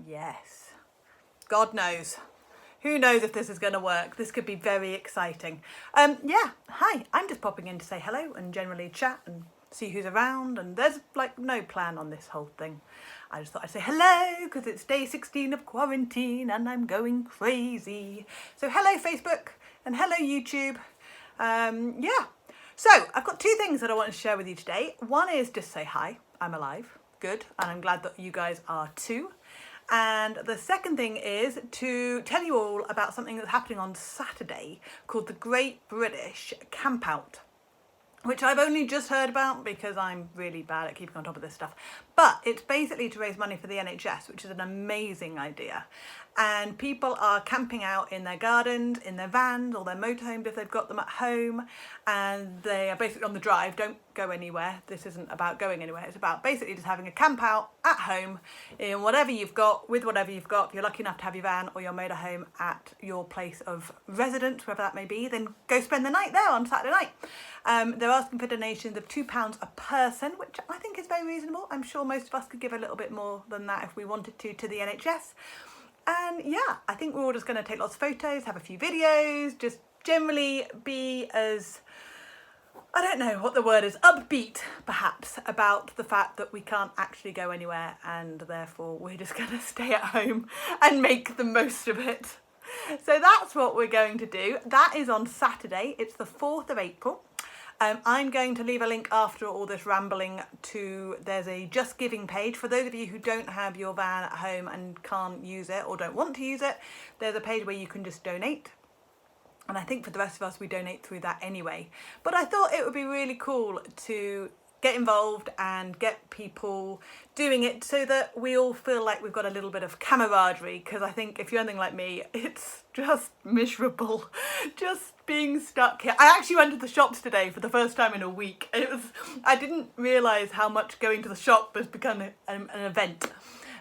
Yes. God knows. Who knows if this is going to work? This could be very exciting. Yeah, hi. I'm just popping in to say hello and generally chat and see who's around. And there's like no plan on this whole thing. I just thought I'd say hello because it's day 16 of quarantine and I'm going crazy. So hello Facebook and hello YouTube. Yeah. So I've got two things that I want to share with you today. One is just say hi. I'm alive. Good. And I'm glad that you guys are too. And the second thing is to tell you all about something that's happening on Saturday called the Great British Campout, which I've only just heard about because I'm really bad at keeping on top of this stuff. But it's basically to raise money for the NHS, which is an amazing idea. And people are camping out in their gardens, in their vans or their motorhomes if they've got them at home. And they are basically on the drive, don't go anywhere. This isn't about going anywhere. It's about basically just having a camp out at home in whatever you've got, with whatever you've got. If you're lucky enough to have your van or your motorhome at your place of residence, wherever that may be, then go spend the night there on Saturday night. They're asking for donations of £2 a person, which I think is very reasonable. I'm sure most of us could give a little bit more than that if we wanted to the NHS. And yeah, I think we're all just going to take lots of photos, have a few videos, just generally be as, I don't know what the word is, upbeat perhaps about the fact that we can't actually go anywhere and therefore we're just going to stay at home and make the most of it. So that's what we're going to do. That is on Saturday. It's the 4th of April. I'm going to leave a link after all this rambling to, there's a Just Giving page. For those of you who don't have your van at home and can't use it or don't want to use it, there's a page where you can just donate. And I think for the rest of us, we donate through that anyway. But I thought it would be really cool to get involved and get people doing it so that we all feel like we've got a little bit of camaraderie, because I think if you're anything like me, it's just miserable just being stuck here. I actually went to the shops today for the first time in a week. I didn't realise how much going to the shop has become an event.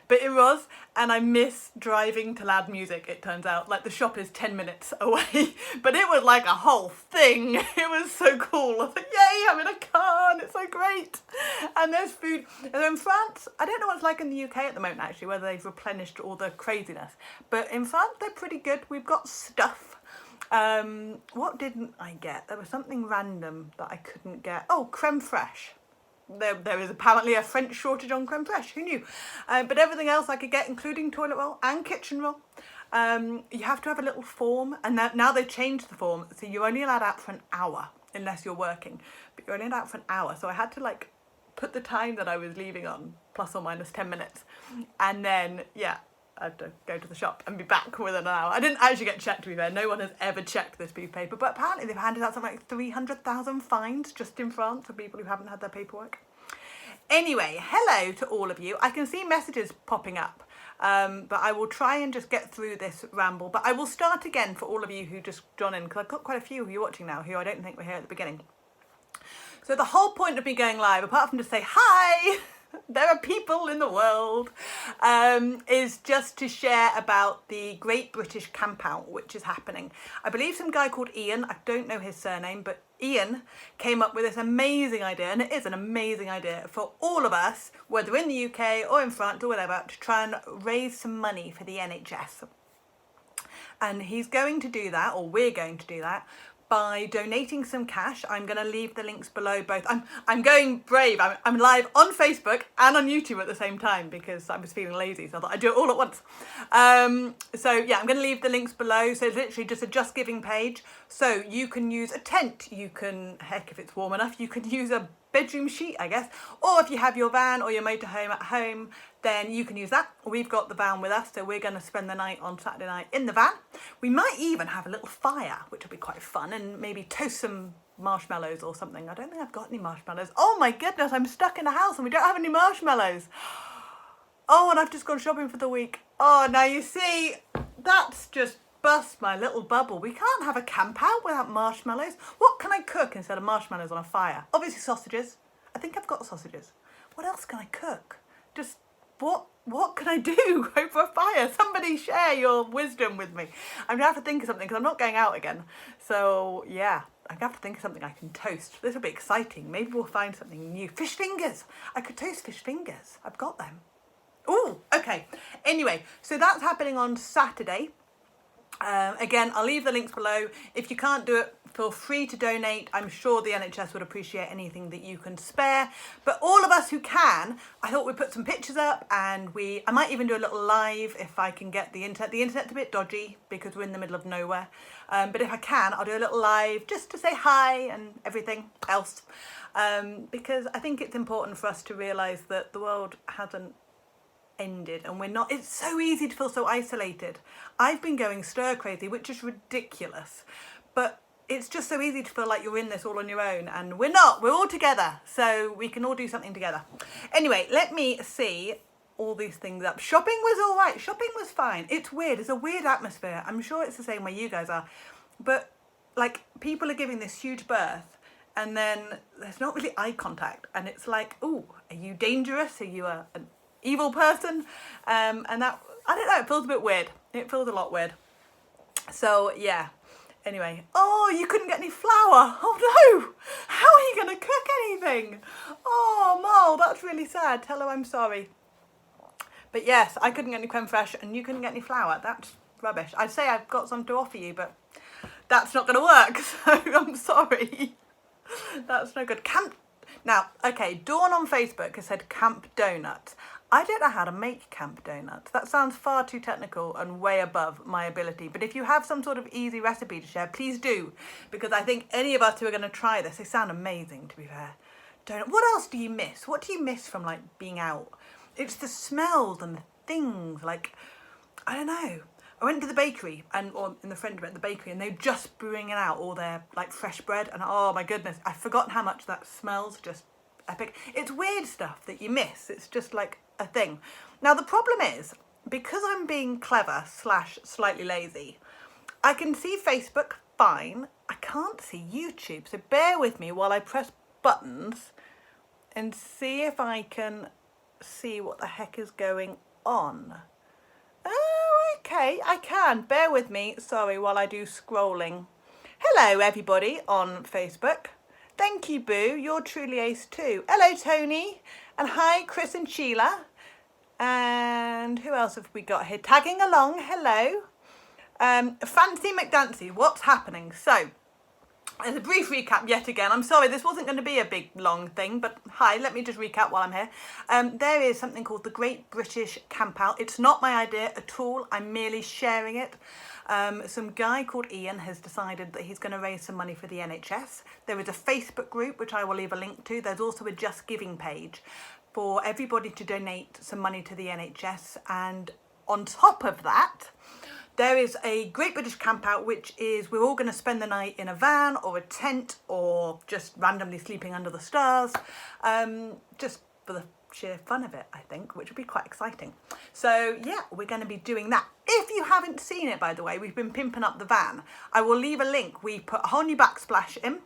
But it was, and I miss driving to loud music, it turns out. Like, the shop is 10 minutes away, but it was like a whole thing. It was so cool. I was like, yay, I'm in a car, and it's so great. And there's food. And in France, I don't know what it's like in the UK at the moment, actually, whether they've replenished all the craziness. But in France, they're pretty good. We've got stuff. What didn't I get? There was something random that I couldn't get. Oh, creme fraiche. There is apparently a French shortage on creme fraiche, who knew? But everything else I could get, including toilet roll and kitchen roll. You have to have a little form, and now they've changed the form, so you're only allowed out for an hour, unless you're working. But you're only allowed out for an hour, so I had to like put the time that I was leaving on, plus or minus 10 minutes. And then, yeah, I had to go to the shop and be back within an hour. I didn't actually get checked, to be fair. No one has ever checked this piece of paper, but apparently they've handed out something like 300,000 fines just in France for people who haven't had their paperwork. Anyway, hello to all of you. I can see messages popping up, but I will try and just get through this ramble. But I will start again for all of you who just joined in, because I've got quite a few of you watching now who I don't think were here at the beginning. So the whole point of me going live, apart from to say hi, there are people in the world, is just to share about the Great British Campout, which is happening. I believe some guy called Ian, I don't know his surname, but Ian came up with this amazing idea, and it is an amazing idea for all of us, whether in the UK or in France or whatever, to try and raise some money for the NHS. And he's going to do that, or we're going to do that, by donating some cash. I'm going to leave the links below both. I'm going brave. I'm live on Facebook and on YouTube at the same time because I was feeling lazy, so I thought I'd do it all at once. So yeah, I'm going to leave the links below. So it's literally just a Just Giving page. So you can use a tent. You can, heck, if it's warm enough, you can use a bedroom sheet, I guess. Or if you have your van or your motorhome at home, then you can use that. We've got the van with us, so we're going to spend the night on Saturday night in the van. We might even have a little fire, which will be quite fun, and maybe toast some marshmallows or something. I don't think I've got any marshmallows. Oh my goodness, I'm stuck in the house and we don't have any marshmallows. Oh, and I've just gone shopping for the week. Oh, now you see, that's just bust my little bubble. We can't have a camp out without marshmallows. What can I cook instead of marshmallows on a fire? Obviously sausages. I think I've got sausages. What else can I cook? Just what can I do over a fire? Somebody share your wisdom with me. I'm gonna have to think of something because I'm not going out again. So yeah, I have to think of something I can toast. This will be exciting. Maybe we'll find something new. Fish fingers. I could toast fish fingers. I've got them. Oh, okay. Okay, anyway, so that's happening on Saturday. Again, I'll leave the links below. If you can't do it, feel free to donate. I'm sure the NHS would appreciate anything that you can spare. But all of us who can, I thought we'd put some pictures up, and I might even do a little live if I can get the internet. The internet's a bit dodgy because we're in the middle of nowhere. But if I can, I'll do a little live just to say hi and everything else. Because I think it's important for us to realise that the world hasn't ended, and we're not. It's so easy to feel so isolated. I've been going stir crazy, which is ridiculous, but it's just so easy to feel like you're in this all on your own, and we're not. We're all together, so we can all do something together. Anyway, let me see all these things up. Shopping was all right. Shopping was fine. It's weird. It's a weird atmosphere. I'm sure it's the same way you guys are, but like, people are giving this huge birth, and then there's not really eye contact, and it's like, oh, are you dangerous? Are you an evil person? And that, I don't know, it feels a bit weird. It feels a lot weird. So yeah, anyway. Oh, you couldn't get any flour. Oh no, how are you going to cook anything? Oh Mol, that's really sad. Tell her I'm sorry. But yes, I couldn't get any creme fraiche and you couldn't get any flour. That's rubbish. I'd say I've got some to offer you, but that's not going to work, so I'm sorry. That's no good. Now, okay, Dawn on Facebook has said Camp Donuts. I don't know how to make camp donuts. That sounds far too technical and way above my ability. But if you have some sort of easy recipe to share, please do. Because I think any of us who are going to try this, they sound amazing, to be fair. What else do you miss? What do you miss from, like, being out? It's the smells and the things. Like, I don't know. I went to the bakery, or in the friend at the bakery, and they're just bringing out all their, like, fresh bread. And oh my goodness, I've forgotten how much that smells. Just epic. It's weird stuff that you miss. It's just like a thing. Now the problem is, because I'm being clever / slightly lazy, I can see Facebook fine. I can't see YouTube. So bear with me while I press buttons and see if I can see what the heck is going on. Oh, okay, I can. Bear with me. Sorry, while I do scrolling. Hello everybody on Facebook. Thank you, Boo. You're truly ace too. Hello, Tony. And hi, Chris and Sheila. And who else have we got here? Tagging along. Hello. Fancy McDancy. What's happening? So, as a brief recap yet again, I'm sorry, this wasn't going to be a big, long thing, but hi, let me just recap while I'm here. There is something called the Great British Campout. It's not my idea at all. I'm merely sharing it. Some guy called Ian has decided that he's going to raise some money for the NHS. There is a Facebook group, which I will leave a link to. There's also a Just Giving page for everybody to donate some money to the NHS. And on top of that, there is a Great British Campout, which is we're all going to spend the night in a van or a tent or just randomly sleeping under the stars, just for the sheer fun of it, I think, which would be quite exciting. So yeah, we're going to be doing that. If you haven't seen it, by the way, we've been pimping up the van. I will leave a link. We put a whole new backsplash in.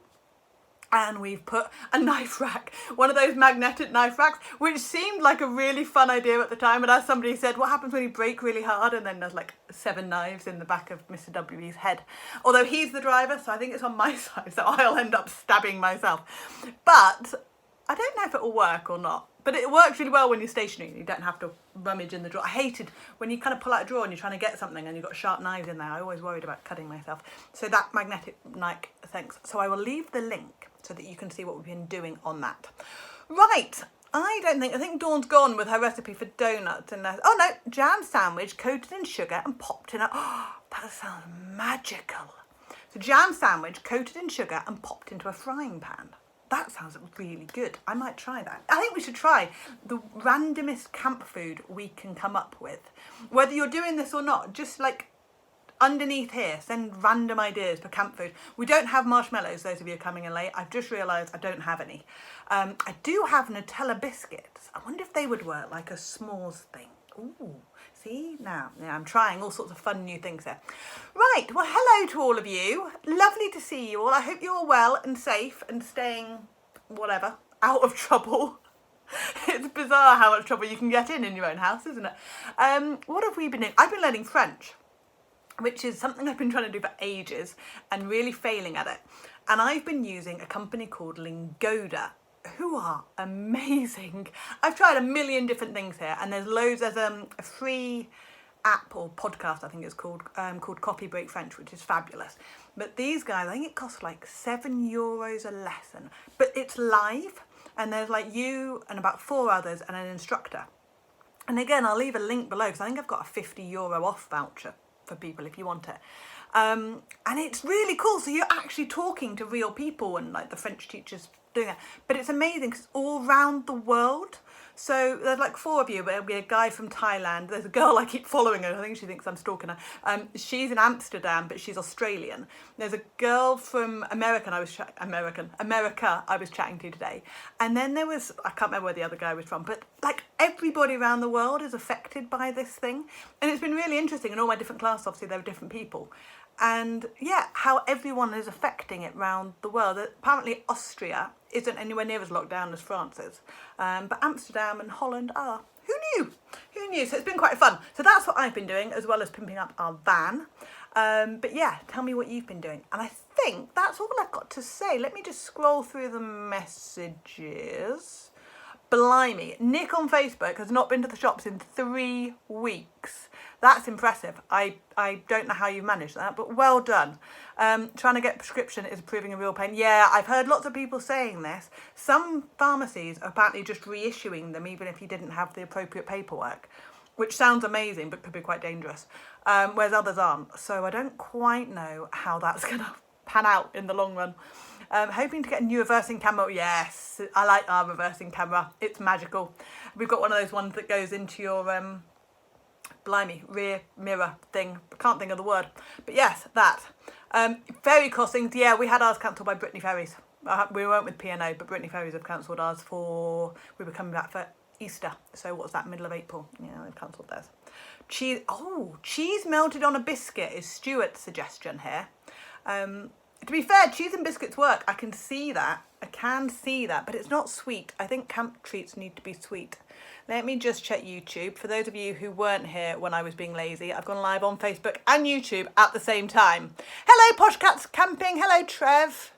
And we've put a knife rack, one of those magnetic knife racks, which seemed like a really fun idea at the time. And as somebody said, what happens when you brake really hard and then there's like 7 knives in the back of Mr. W's head? Although he's the driver, so I think it's on my side, so I'll end up stabbing myself. But I don't know if it will work or not. But it works really well when you're stationary and you don't have to rummage in the drawer. I hated when you kind of pull out a drawer and you're trying to get something and you've got sharp knives in there. I always worried about cutting myself. So that magnetic knife, thanks. So I will leave the link so that you can see what we've been doing on that. Right, I think Dawn's gone with her recipe for donuts. And oh no, jam sandwich coated in sugar and popped in a, oh, that sounds magical. So jam sandwich coated in sugar and popped into a frying pan. That sounds really good. I might try that. I think we should try the randomest camp food we can come up with. Whether you're doing this or not, just like underneath here, send random ideas for camp food. We don't have marshmallows, those of you coming in late. I've just realised I don't have any. I do have Nutella biscuits. I wonder if they would work like a s'mores thing. Ooh, see? Now, yeah, I'm trying all sorts of fun new things there. Right, well, hello to all of you. Lovely to see you all. I hope you're all well and safe and staying, whatever, out of trouble. It's bizarre how much trouble you can get in your own house, isn't it? What have we been doing? I've been learning French, which is something I've been trying to do for ages and really failing at it. And I've been using a company called Lingoda. who are amazing. I've tried a million different things here, and there's loads. There's a free app or podcast, I think it's called Copy Break French, which is fabulous. But these guys, I think it costs like €7 a lesson, but it's live, and there's like you and about 4 others and an instructor. And again, I'll leave a link below because I think I've got a €50 off voucher for people if you want it. And it's really cool. So you're actually talking to real people, and like the French teachers doing that. But it's amazing because it's all around the world. So there's like 4 of you, but there'll be a guy from Thailand. There's a girl I keep following her. I think she thinks I'm stalking her. She's in Amsterdam, but she's Australian. There's a girl from America I was chatting to today. And then there was, I can't remember where the other guy was from, but like everybody around the world is affected by this thing. And it's been really interesting. In all my different classes, obviously, there are different people. And yeah, how everyone is affecting it around the world. Apparently Austria isn't anywhere near as locked down as France is. But Amsterdam and Holland are. Who knew? Who knew? So it's been quite fun. So that's what I've been doing, as well as pimping up our van. But yeah, tell me what you've been doing. And I think that's all I've got to say. Let me just scroll through the messages. Blimey, Nick on Facebook has not been to the shops in 3 weeks. That's impressive. I don't know how you managed that, but well done. Trying to get prescription is proving a real pain. Yeah, I've heard lots of people saying this. Some pharmacies are apparently just reissuing them even if you didn't have the appropriate paperwork, which sounds amazing but could be quite dangerous, whereas others aren't. So I don't quite know how that's going to pan out in the long run. Hoping to get a new reversing camera. Yes, I like our reversing camera. It's magical. We've got one of those ones that goes into your rear mirror thing. I can't think of the word. But yes, that. Ferry crossings. Yeah, we had ours cancelled by Brittany Ferries. We weren't with P&O, but Brittany Ferries have cancelled ours we were coming back for Easter. So what's that, middle of April? Yeah, they've cancelled theirs. Cheese melted on a biscuit is Stuart's suggestion here. To be fair, cheese and biscuits work. I can see that. But it's not sweet. I think camp treats need to be sweet. Let me just check YouTube. For those of you who weren't here when I was being lazy, I've gone live on Facebook and YouTube at the same time. Hello, Posh Cats Camping. Hello, Trev.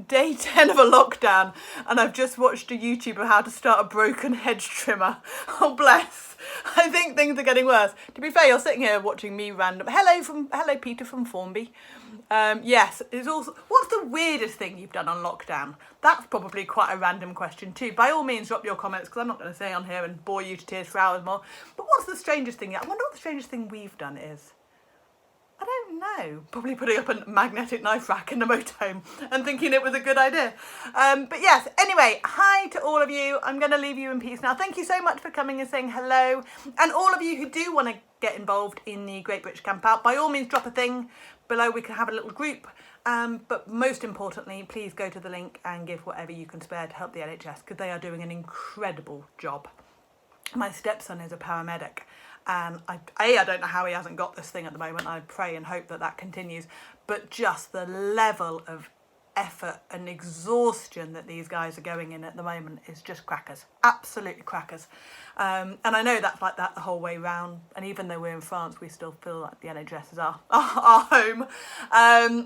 Day 10 of a lockdown, and I've just watched a YouTube of how to start a broken hedge trimmer. Oh, bless. I think things are getting worse. To be fair, you're sitting here watching me random. Hello, Peter from Formby. Yes, it's also. What's the weirdest thing you've done on lockdown? That's probably quite a random question too. By all means, drop your comments because I'm not going to stay on here and bore you to tears for hours more. But what's the strangest thing? I wonder what the strangest thing we've done is. I don't know. Probably putting up a magnetic knife rack in the motorhome and thinking it was a good idea. But yes, anyway, hi to all of you. I'm going to leave you in peace now. Thank you so much for coming and saying hello. And all of you who do want to get involved in the Great British Campout, by all means, drop a thing below. We can have a little group. But most importantly, please go to the link and give whatever you can spare to help the NHS because they are doing an incredible job. My stepson is a paramedic. And I don't know how he hasn't got this thing at the moment. I pray and hope that that continues. But just the level of effort and exhaustion that these guys are going in at the moment is just crackers. Absolutely crackers. And I know that's like that the whole way round. And even though we're in France, we still feel like the NHS is our home.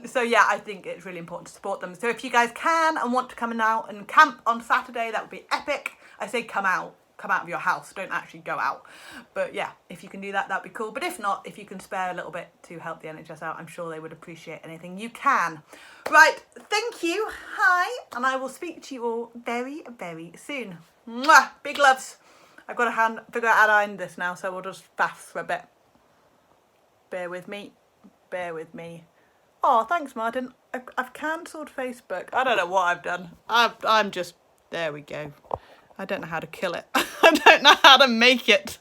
So yeah, I think it's really important to support them. So if you guys can and want to come out and camp on Saturday, that would be epic. I say come out of your house, don't actually go out. But yeah, if you can do that, that'd be cool. But if not, if you can spare a little bit to help the NHS out, I'm sure they would appreciate anything you can. Right, thank you, hi, and I will speak to you all very, very soon. Mwah! Big loves. I've got to figure out how to end this now, so we'll just faff for a bit. Bear with me. Oh, thanks, Martin. I've cancelled Facebook. I don't know what I've done. I'm just, there we go. I don't know how to kill it. I don't know how to make it.